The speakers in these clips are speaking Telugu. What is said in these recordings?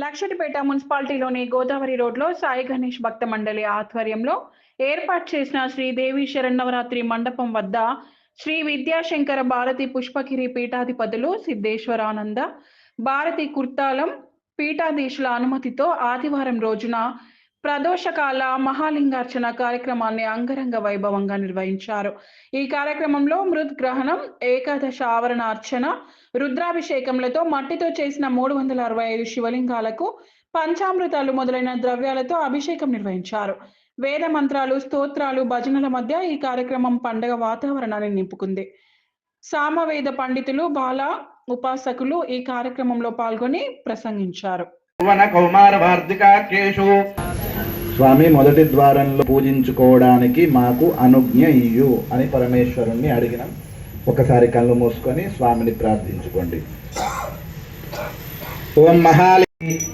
లక్షటిపేట మున్సిపాలిటీలోని గోదావరి రోడ్లో సాయి గణేష్ భక్త మండలి ఆధ్వర్యంలో ఏర్పాటు చేసిన శ్రీదేవి శరన్నవరాత్రి మండపం వద్ద శ్రీ విద్యాశంకర భారతి పుష్పగిరి పీఠాధిపతులు సిద్ధేశ్వరానంద భారతి కుర్తాలం పీఠాధీశుల అనుమతితో ఆదివారం రోజున ప్రదోషకాల మహాలింగార్చన కార్యక్రమాన్ని అంగరంగ వైభవంగా నిర్వహించారు. ఈ కార్యక్రమంలో మృద్ గ్రహణం, ఏకాదశ ఆవరణ అర్చన, రుద్రాభిషేకములతో మట్టితో చేసిన 365 శివలింగాలకు పంచామృతాలు మొదలైన ద్రవ్యాలతో అభిషేకం నిర్వహించారు. వేద మంత్రాలు, స్తోత్రాలు, భజనల మధ్య ఈ కార్యక్రమం పండగ వాతావరణాన్ని నింపుకుంది. సామవేద పండితులు, బాల ఉపాసకులు ఈ కార్యక్రమంలో పాల్గొని ప్రసంగించారు. స్వామి, మొదటి ద్వారంలో పూజించుకోవడానికి మాకు అనుజ్ఞ ఇయ్యు అని పరమేశ్వరుణ్ణి అడిగినాం. ఒకసారి కళ్ళు మూసుకొని స్వామిని ప్రార్థించుకోండి. ఓం మహాలింగార్పణమస్తు.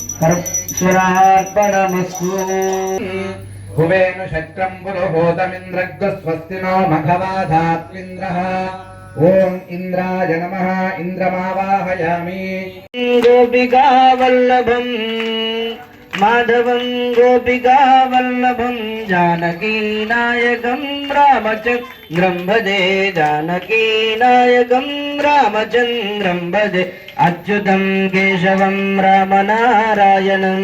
భువేను శక్రం పురోహోతమింద్రస్వస్తినో మఘవాధాత్మింద్రః. ఓం ఇంద్రాయ నమః. ఇంద్రమావాహయామి. గోపికా వల్లభం మాధవం గోపికా వల్లభం జానకీ నాయకం రామచంద్రం భజే. జానకీ నాయకం రామచంద్రం భజే. అచ్యుతం కేశవం రామనారాయణం.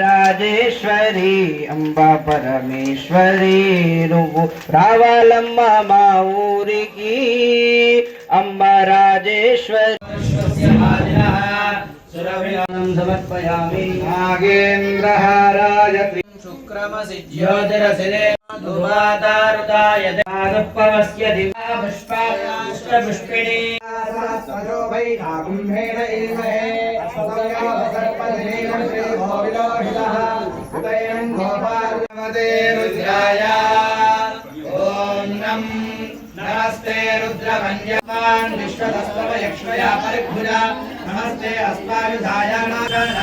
రాజేశ్వరి అంబా పరమేశ్వరి, నువ్వు రావాలమ్మ మా ఊరికి అమ్మ రాజేశ్వరి. సమర్పయామి. నాగేంద్రహారాయ శుక్రమసిజ్యోతిరసినే దువాదారుదాయ దాదప్పవస్య దివా పుష్పాష్టపుష్పిణీ వైనాకుంభేన ఇల్మహే అస్వయోసర్పదేన శ్రీభోవిలోహితః ఉదయం గోపాలవదే రుద్రాయ. ఓం నం నమస్తే రుద్రమన్యమాన్ విశ్వదస్తవ యక్ష్మయా పరిభుజా. నమస్తే అస్మాయుధాయ నాగణ.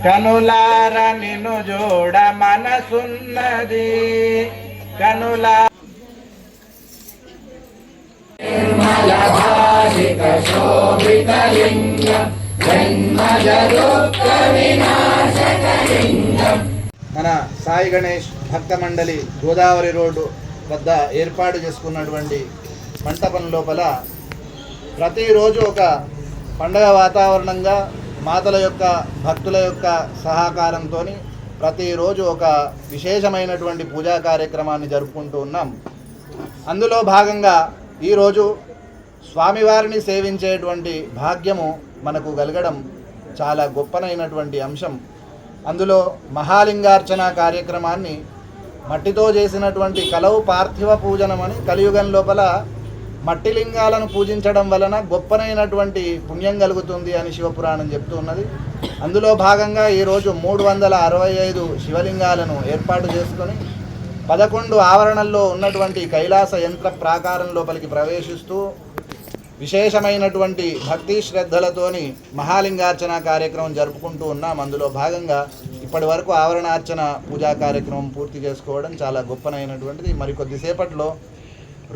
కనులార నిన్ను జోడ మనసున్నది. కనులా మన సాయి గణేష్ భక్త మండలి గోదావరి రోడ్డు వద్ద ఏర్పాటు చేసుకున్నటువంటి మంటపం లోపల ప్రతిరోజు ఒక పండగ వాతావరణంగా మాతల యొక్క భక్తుల యొక్క సహకారంతో ప్రతిరోజు ఒక విశేషమైనటువంటి పూజా కార్యక్రమాన్ని జరుపుకుంటూ ఉన్నాం. అందులో భాగంగా ఈరోజు స్వామివారిని సేవించేటువంటి భాగ్యము మనకు కలగడం చాలా గొప్పనైనటువంటి అంశం. అందులో మహాలింగార్చన కార్యక్రమాన్ని మట్టితో చేసినటువంటి కలవు పార్థివ పూజనమని, కలియుగం లోపల మట్టి లింగాలను పూజించడం వలన గొప్పనైనటువంటి పుణ్యం కలుగుతుంది అని శివపురాణం చెప్తూ ఉన్నది. అందులో భాగంగా ఈరోజు 365 శివలింగాలను ఏర్పాటు చేసుకొని 11 ఆవరణల్లో ఉన్నటువంటి కైలాస యంత్ర ప్రాకారం లోపలికి ప్రవేశిస్తూ విశేషమైనటువంటి భక్తి శ్రద్ధలతోని మహాలింగార్చన కార్యక్రమం జరుపుకుంటూ ఉన్నాం. అందులో భాగంగా ఇప్పటి వరకు ఆవరణార్చన పూజా కార్యక్రమం పూర్తి చేసుకోవడం చాలా గొప్పనైనటువంటిది. మరికొద్దిసేపట్లో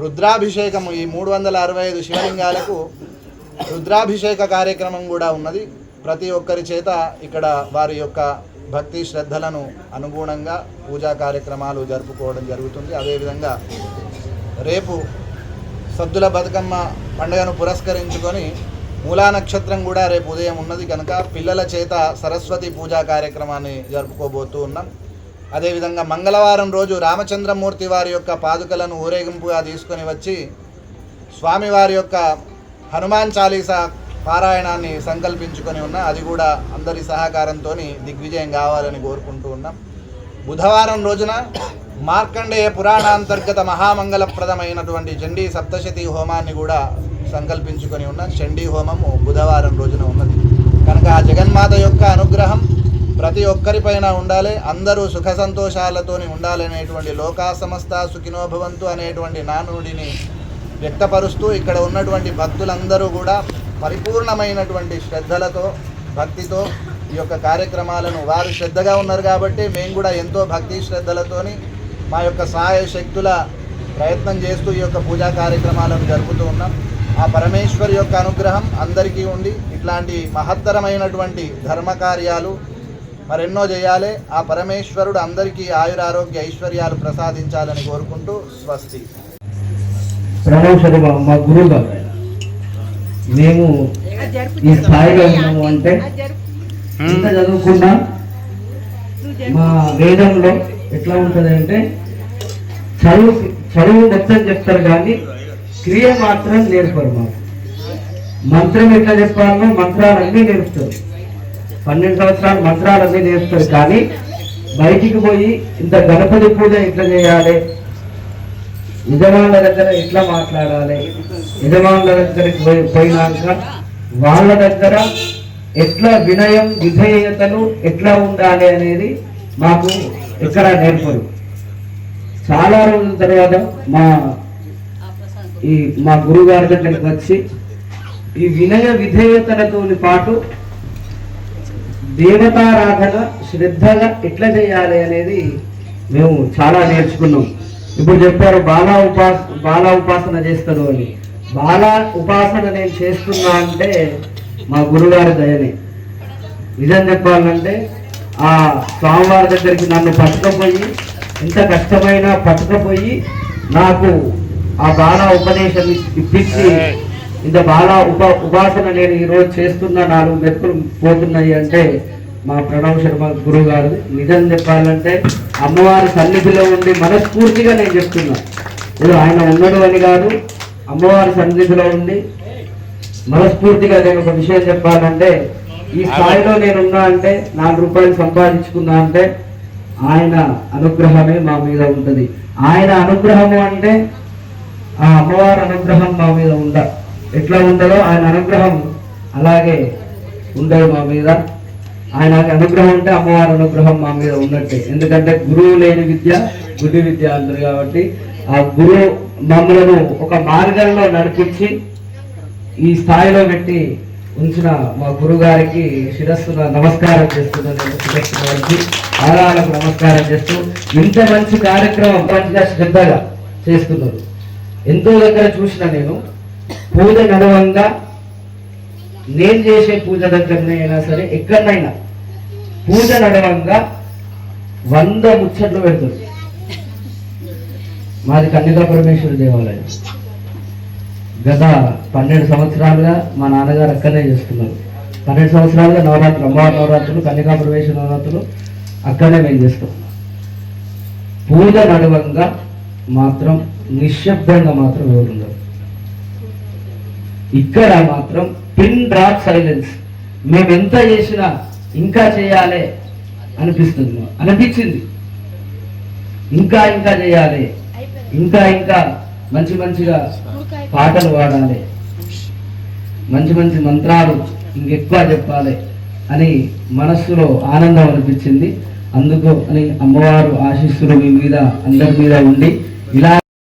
రుద్రాభిషేకము, ఈ 365 శివలింగాలకు రుద్రాభిషేక కార్యక్రమం కూడా ఉన్నది. ప్రతి ఒక్కరి చేత ఇక్కడ వారి యొక్క భక్తి శ్రద్ధలను అనుగుణంగా పూజా కార్యక్రమాలు జరుపుకోవడం జరుగుతుంది. అదేవిధంగా రేపు సద్దుల బతుకమ్మ పండుగను పురస్కరించుకొని మూలా నక్షత్రం కూడా రేపు ఉదయం ఉన్నది కనుక పిల్లల చేత సరస్వతి పూజా కార్యక్రమాన్ని జరుపుకోబోతూ ఉన్నాం. అదేవిధంగా మంగళవారం రోజు రామచంద్రమూర్తి వారి యొక్క పాదుకలను ఊరేగింపుగా తీసుకొని వచ్చి స్వామివారి యొక్క హనుమాన్ చాలీసా పారాయణాన్ని సంకల్పించుకొని ఉన్నా. అది కూడా అందరి సహకారంతో దిగ్విజయం కావాలని కోరుకుంటూ ఉన్నాం. బుధవారం రోజున మార్కండేయ పురాణాంతర్గత మహామంగళప్రదమైనటువంటి చండీ సప్తశతి హోమాన్ని కూడా సంకల్పించుకొని ఉన్నాం. చండీ హోమము బుధవారం రోజున ఉన్నది కనుక ఆ జగన్మాత యొక్క అనుగ్రహం ప్రతి ఒక్కరిపైన ఉండాలి, అందరూ సుఖ సంతోషాలతోని ఉండాలనేటువంటి లోకా సమస్త సుఖినోభవంతు అనేటువంటి నానుడిని వ్యక్తపరుస్తూ ఇక్కడ ఉన్నటువంటి భక్తులందరూ కూడా పరిపూర్ణమైనటువంటి శ్రద్ధలతో భక్తితో ఈ యొక్క కార్యక్రమాలను వారు శ్రద్ధగా ఉన్నారు కాబట్టి మేము కూడా ఎంతో భక్తి శ్రద్ధలతోని మా యొక్క సహాయ శక్తుల ప్రయత్నం చేస్తూ ఈ యొక్క పూజా కార్యక్రమాలను జరుపుతూ ఉన్నాం. ఆ పరమేశ్వరి యొక్క అనుగ్రహం అందరికీ ఉండి ఇట్లాంటి మహత్తరమైనటువంటి ధర్మ కార్యాలు మరెన్నో చేయాలి. ఆ పరమేశ్వరుడు అందరికీ ఆయురారోగ్య ఐశ్వర్యాలు ప్రసాదించాలని కోరుకుంటూ స్వస్తి. ప్రణవ్ శర్మ మా గురువు గారు. మేము ఈ స్థాయిలో ఉన్నాము అంటే ఇంత చదువుకున్నా మా వేదంలో ఎట్లా ఉంటుంది అంటే చదువు మొత్తం చెప్తారు కానీ క్రియ మాత్రం నేర్పరు. మాకు మంత్రం ఎట్లా చెప్పాలో మంత్రాలన్నీ నేర్పుతారు. 12 సంవత్సరాలు మంత్రాలన్నీ నేర్పుతారు కానీ బయటికి పోయి ఇంత గణపతి పూజ ఎట్లా చేయాలి, యజమానుల దగ్గర ఎట్లా మాట్లాడాలి, యజమానుల దగ్గరికి పోయినాక వాళ్ళ దగ్గర ఎట్లా వినయం విధేయతలు ఎట్లా ఉండాలి అనేది మాకు ఎక్కడ నేర్పరు. చాలా రోజుల తర్వాత మా గురువు గారి దగ్గరికి వచ్చి ఈ వినయ విధేయతలతో పాటు దేవతారాధన శ్రద్ధగా ఎట్లా చేయాలి అనేది మేము చాలా నేర్చుకున్నాం. ఇప్పుడు చెప్పారు బాలా ఉపాసన చేస్తారు అని. బాలా ఉపాసన నేను చేస్తున్నా అంటే మా గురుగారి దయనే. నిజం చెప్పాలంటే ఆ స్వామివారి దగ్గరికి నన్ను పట్టుకపోయి ఎంత కష్టమైనా పట్టుకపోయి నాకు ఆ బాలా ఉపదేశం ఇప్పించి ఇంత బాలా ఉపాసన నేను ఈరోజు చేస్తున్నా, 4 మెప్పులు పోతున్నాయి అంటే మా ప్రణవ్ శర్మ గురువు గారు. నిజం చెప్పాలంటే అమ్మవారి సన్నిధిలో ఉండి మనస్ఫూర్తిగా నేను చెప్తున్నా. ఇప్పుడు ఆయన ఉన్నాడు అని కాదు, అమ్మవారి సన్నిధిలో ఉండి మనస్ఫూర్తిగా నేను ఒక విషయం చెప్పాలంటే ఈ స్థాయిలో నేనున్నా అంటే 4 రూపాయలు సంపాదించుకున్నా అంటే ఆయన అనుగ్రహమే మా మీద ఉంటుంది. ఆయన అనుగ్రహము అంటే ఆ అమ్మవారి అనుగ్రహం మా మీద ఎట్లా ఉంటుందో ఆయన అనుగ్రహం అలాగే ఉండదు మా మీద. ఆయన అనుగ్రహం ఉంటే అమ్మవారి అనుగ్రహం మా మీద ఉన్నట్టే. ఎందుకంటే గురువు లేని విద్య గుడి విద్య అంటారు కాబట్టి ఆ గురువు మమ్మలను ఒక మార్గంలో నడిపించి ఈ స్థాయిలో పెట్టి ఉంచిన మా గురువు గారికి శిరస్సున నమస్కారం చేస్తున్నాను. శిరస్సు వారికి ఆరాలకు నమస్కారం చేస్తూ ఇంత మంచి కార్యక్రమం మంచిగా శ్రద్ధగా చేస్తున్నారు. ఎంతో దగ్గర చూసిన నేను పూజ నడవంగా నేను చేసే పూజ దగ్గరనే అయినా సరే ఎక్కడైనా పూజ నడవంగా 100 ముచ్చట్లు పెడతారు. మాది కన్యకా పరమేశ్వరి దేవాలయం. గత 12 సంవత్సరాలుగా మా నాన్నగారు అక్కడనే చేస్తున్నారు. 12 సంవత్సరాలుగా నవరాత్రులు, అమ్మవారి నవరాత్రులు, కన్యకా పరమేశ్వరి నవరాత్రులు అక్కడనే మేము చేస్తాం. పూజ నడవంగా మాత్రం నిశ్శబ్దంగా మాత్రం ఎవరున్నారు. ఇక్కడ మాత్రం పిన్ డ్రాప్ సైలెన్స్. మేము ఎంత చేసినా ఇంకా చేయాలి అనిపించింది. ఇంకా చేయాలి, ఇంకా మంచిగా పాటలు పాడాలి, మంచి మంత్రాలు ఇంకెక్కువ చెప్పాలి అని మనస్సులో ఆనందం అనిపించింది. అందుకు అని అమ్మవారు ఆశీస్సులు మీ మీద అందరి మీద ఉండి ఇలా